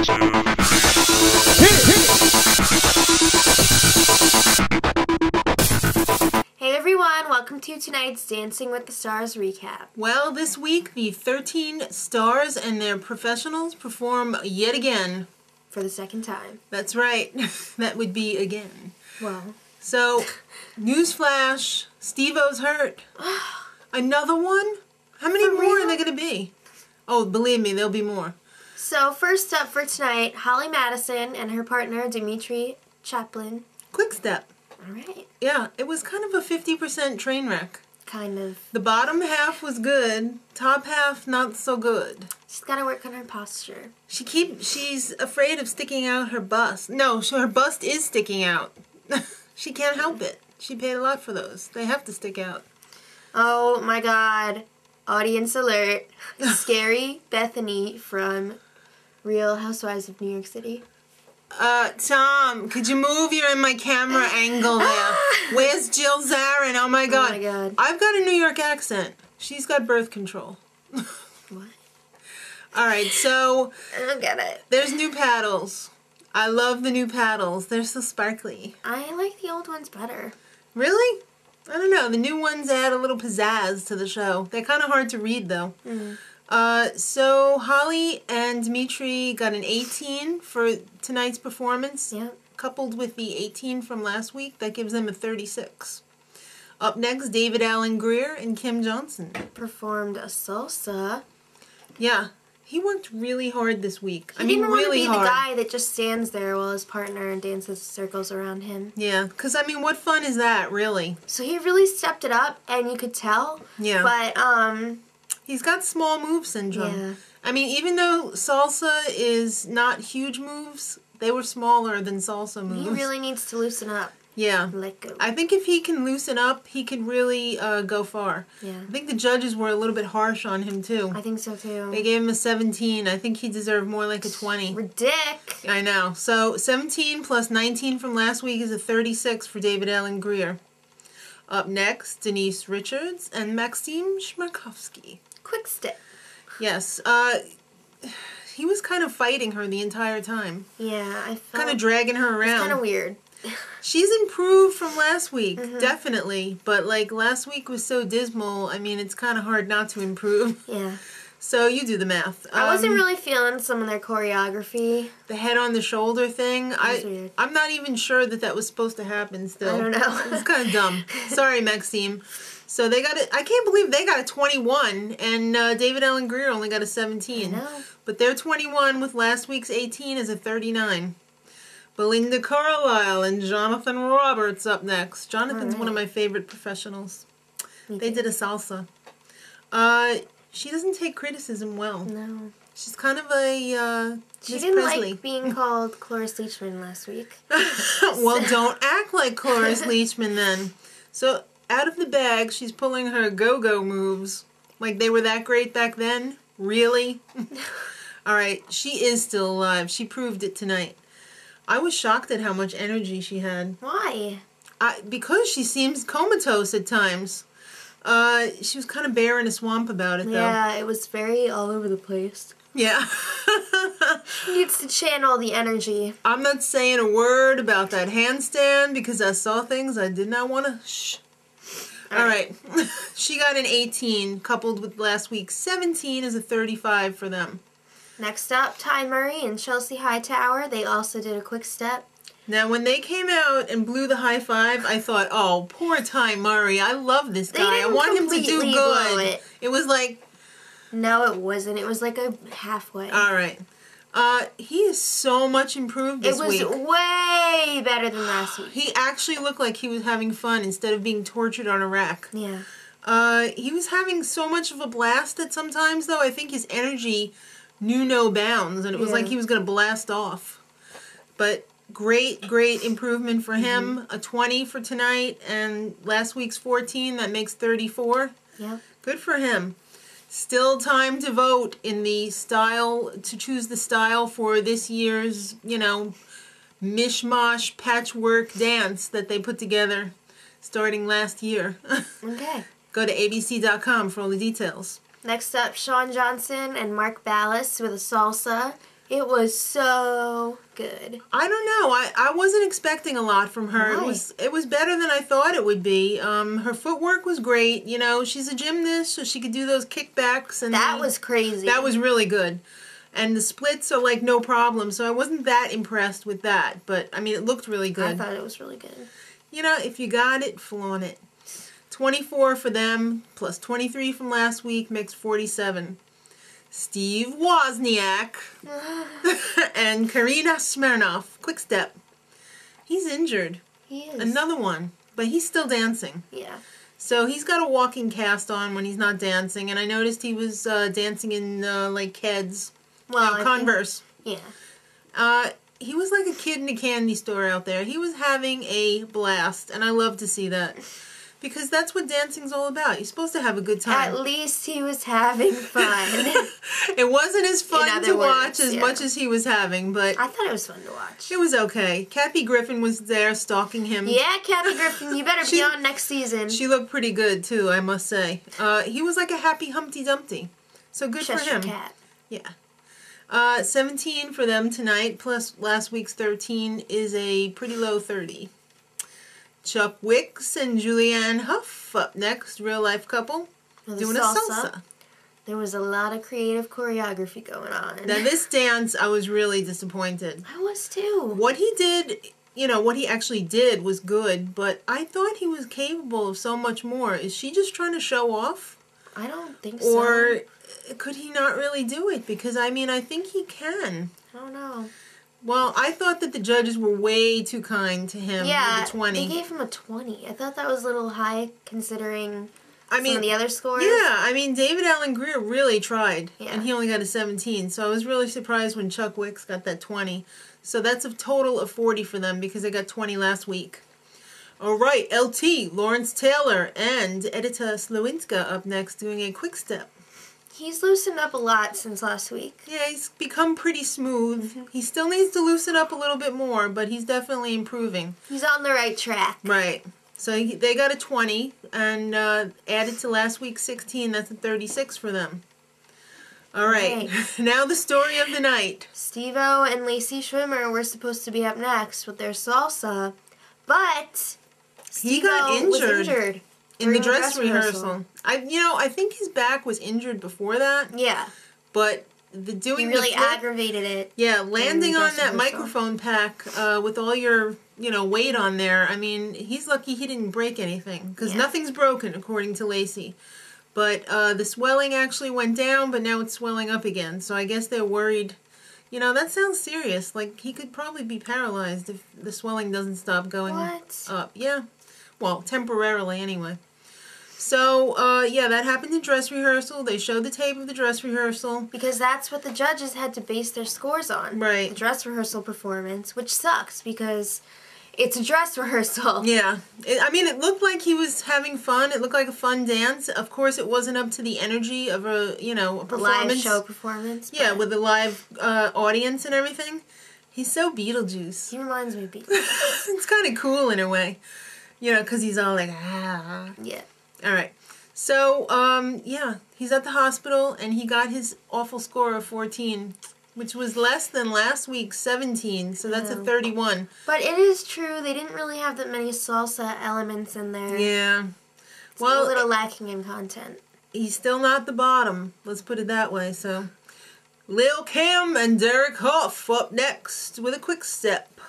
Hey everyone, welcome to tonight's Dancing with the Stars recap. Well, this week the 13 stars and their professionals perform yet again. For the second time. That's right. That would be again. Well. So, newsflash, Steve-O's hurt. Another one? How many more are there going to be? Oh, believe me, there'll be more. So, first up for tonight, Holly Madison and her partner, Dmitry Chaplin. Quickstep. Alright. Yeah, it was kind of a 50% train wreck. Kind of. The bottom half was good, top half not so good. She's got to work on her posture. She's afraid of sticking out her bust. No, her bust is sticking out. She can't help it. She paid a lot for those. They have to stick out. Oh my god. Audience alert. Scary Bethany from Real Housewives of New York City. Tom, could you move? You're in my camera angle there. Where's Jill Zarin? Oh my god. Oh my god. I've got a New York accent. She's got birth control. What? Alright, so I don't get it. there's new paddles. I love the new paddles. They're so sparkly. I like the old ones better. Really? I don't know. The new ones add a little pizzazz to the show. They're kind of hard to read, though. Mm-hmm. So Holly and Dmitry got an 18 for tonight's performance. Yep. Coupled with the 18 from last week, that gives them a 36. Up next, David Alan Grier and Kim Johnson. Performed a salsa. Yeah. He worked really hard this week. He didn't want to be the guy that just stands there while his partner dances circles around him. Yeah, because, I mean, what fun is that, really? So he really stepped it up, and you could tell. Yeah. But, he's got small move syndrome. Yeah. I mean, even though salsa is not huge moves, they were smaller than salsa moves. He really needs to loosen up. Yeah. Let go. I think if he can loosen up, he could really go far. Yeah. I think the judges were a little bit harsh on him, too. I think so, too. They gave him a 17. I think he deserved more like a 20. Ridic. I know. So, 17 plus 19 from last week is a 36 for David Alan Grier. Up next, Denise Richards and Maksim Shmarkovsky. Quickstep. Yes. He was kind of fighting her the entire time. Yeah, I felt... Kind of dragging her around. It's kind of weird. She's improved from last week, definitely. But, like, last week was so dismal, I mean, it's kind of hard not to improve. Yeah. So, you do the math. I wasn't really feeling some of their choreography. The head on the shoulder thing, Weird. I'm not even sure that that was supposed to happen still. I don't know. It's kind of dumb. Sorry, Maksim. So, they got it. I can't believe they got a 21, and David Alan Grier only got a 17. I know. But their 21 with last week's 18 is a 39. Belinda Carlisle and Jonathan Roberts up next. Jonathan's one of my favorite professionals. They did a salsa. She doesn't take criticism well. No. She's kind of a She Miss didn't Presley. like being called Cloris Leachman last week. Well, don't act like Cloris Leachman then. So, out of the bag, she's pulling her go-go moves. Like they were that great back then? Really? Alright, she is still alive. She proved it tonight. I was shocked at how much energy she had. Why? Because she seems comatose at times. She was kind of bare in a swamp about it, though. Yeah, it was very all over the place. Yeah. She needs to channel the energy. I'm not saying a word about that handstand because I saw things I did not want to shh. Alright. She got an 18, coupled with last week's 17 is a 35 for them. Next up, Ty Murray and Chelsie Hightower. They also did a quick step. Now, when they came out and blew the high five, I thought, oh, poor Ty Murray. I love this guy. I want him to do good. It was like... No, it wasn't. It was like a halfway. Alright. He is so much improved this week. It was way better than last week. He actually looked like he was having fun instead of being tortured on a rack. Yeah. He was having so much of a blast at sometimes, though. I think his energy knew no bounds, and it was like he was going to blast off. But great, great improvement for him. A 20 for tonight, and last week's 14, that makes 34. Yeah. Good for him. Still time to vote in the style, to choose the style for this year's, you know, mishmash patchwork dance that they put together starting last year. Okay. Go to abc.com for all the details. Next up, Shawn Johnson and Mark Ballas with a salsa. It was so good. I don't know. I wasn't expecting a lot from her. Why? It was better than I thought it would be. Her footwork was great. You know, she's a gymnast, so she could do those kickbacks. And That was crazy. That was really good. And the splits are like no problem, so I wasn't that impressed with that. But, I mean, it looked really good. I thought it was really good. You know, if you got it, flaunt it. 24 for them, plus 23 from last week, makes 47. Steve Wozniak and Karina Smirnoff, Quickstep. He's injured. He is. Another one, but he's still dancing. Yeah. So he's got a walking cast on when he's not dancing, and I noticed he was dancing in like Keds, Converse. Yeah. He was like a kid in a candy store out there. He was having a blast, and I love to see that. Because that's what dancing's all about. You're supposed to have a good time. At least he was having fun. It wasn't as fun to watch as yeah. much as he was having, but I thought it was fun to watch. it was okay. Kathy Griffin was there stalking him. Yeah, Kathy Griffin, you better be on next season. She looked pretty good, too, I must say. He was like a happy Humpty Dumpty. So good for him. Cat. Yeah. 17 for them tonight, plus last week's 13 is a pretty low 30. Chuck Wicks and Julianne Hough up next, real life couple, doing a salsa. There was a lot of creative choreography going on. Now this dance, I was really disappointed. I was too. What he did, you know, what he actually did was good, but I thought he was capable of so much more. Is she just trying to show off? I don't think so. Or could he not really do it? Because, I mean, I think he can. I don't know. Well, I thought that the judges were way too kind to him with the 20. They gave him a 20. I thought that was a little high considering some of the other scores. Yeah, I mean, David Allen Grier really tried, Yeah. and he only got a 17. So I was really surprised when Chuck Wicks got that 20. So that's a total of 40 for them because they got 20 last week. All right, LT, Lawrence Taylor, and Edyta Sliwinska up next doing a quick step. He's loosened up a lot since last week. Yeah, he's become pretty smooth. He still needs to loosen up a little bit more, but he's definitely improving. He's on the right track. Right. So they got a 20, and added to last week's 16, that's a 36 for them. All right. Now the story of the night. Steve-O and Lacey Schwimmer were supposed to be up next with their salsa, but He got Steve-O was injured in the dress rehearsal. I think his back was injured before that. Yeah. But he really aggravated it. Yeah, landing on that rehearsal. microphone pack with all your, weight on there. I mean, he's lucky he didn't break anything because nothing's broken according to Lacey. But the swelling actually went down, but now it's swelling up again. So I guess they're worried. That sounds serious. Like, he could probably be paralyzed if the swelling doesn't stop going up. Yeah. Well, temporarily anyway. So, that happened in dress rehearsal. They showed the tape of the dress rehearsal. Because that's what the judges had to base their scores on. Right. The dress rehearsal performance, which sucks because it's a dress rehearsal. Yeah. It looked like he was having fun. It looked like a fun dance. Of course, it wasn't up to the energy of a performance. Live show performance. Yeah, with a live audience and everything. He's so Beetlejuice. He reminds me of Beetlejuice. It's kind of cool in a way. Because he's all like, ah. Yeah. All right. So, he's at the hospital, and he got his awful score of 14, which was less than last week's 17, so that's a 31. But it is true, they didn't really have that many salsa elements in there. Yeah. It's a little lacking in content. He's still not the bottom, let's put it that way, so. Lil Kim and Derek Hough up next with a quick step.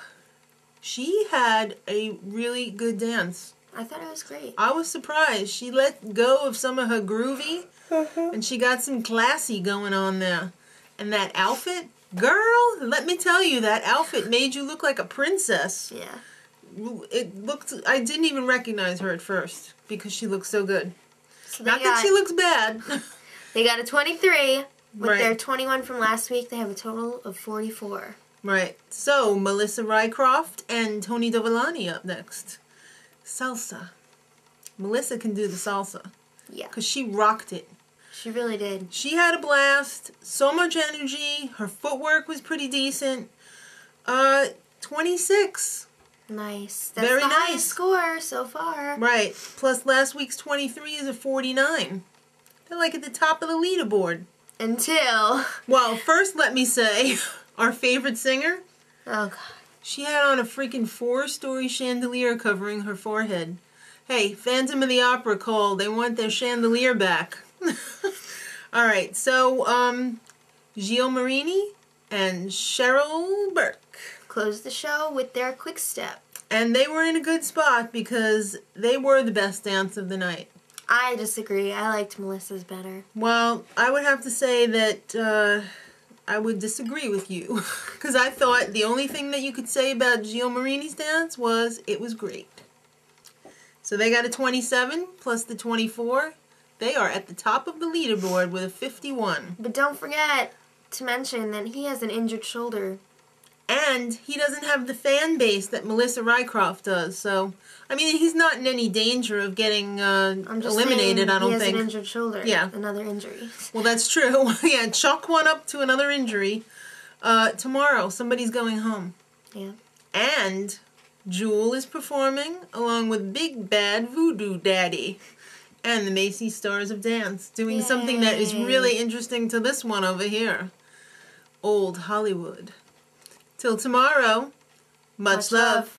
She had a really good dance. I thought it was great. I was surprised. She let go of some of her groovy, and she got some classy going on there. And that outfit, girl, let me tell you, that outfit made you look like a princess. Yeah. I didn't even recognize her at first, because she looked so good. So Not that she looks bad. They got a 23. With Right. their 21 from last week, they have a total of 44. Right. So, Melissa Rycroft and Tony Dovolani up next. Salsa. Melissa can do the salsa. Yeah. Because she rocked it. She really did. She had a blast. So much energy. Her footwork was pretty decent. 26. Nice. That's Very the nice. highest score so far. Right. Plus last week's 23 is a 49. They're like at the top of the leaderboard. Until... Well, first let me say, our favorite singer. Oh, God. She had on a freaking 4-story chandelier covering her forehead. Hey, Phantom of the Opera called. They want their chandelier back. Alright, so, Gilles Marini and Cheryl Burke Closed the show with their quick step. And they were in a good spot because they were the best dance of the night. I disagree. I liked Melissa's better. Well, I would have to say that I would disagree with you. Because I thought the only thing that you could say about Gilles Marini's dance was it was great. So they got a 27 plus the 24. They are at the top of the leaderboard with a 51. But don't forget to mention that he has an injured shoulder. And he doesn't have the fan base that Melissa Rycroft does. So, I mean, he's not in any danger of getting eliminated, I don't think. He has an injured shoulder. Yeah. Another injury. Well, that's true. Yeah, chalk one up to another injury. Tomorrow, somebody's going home. Yeah. And Jewel is performing along with Big Bad VooDoo Daddy and the Macy Stars of Dance, doing something that is really interesting to this one over here. Old Hollywood. Till tomorrow, much love.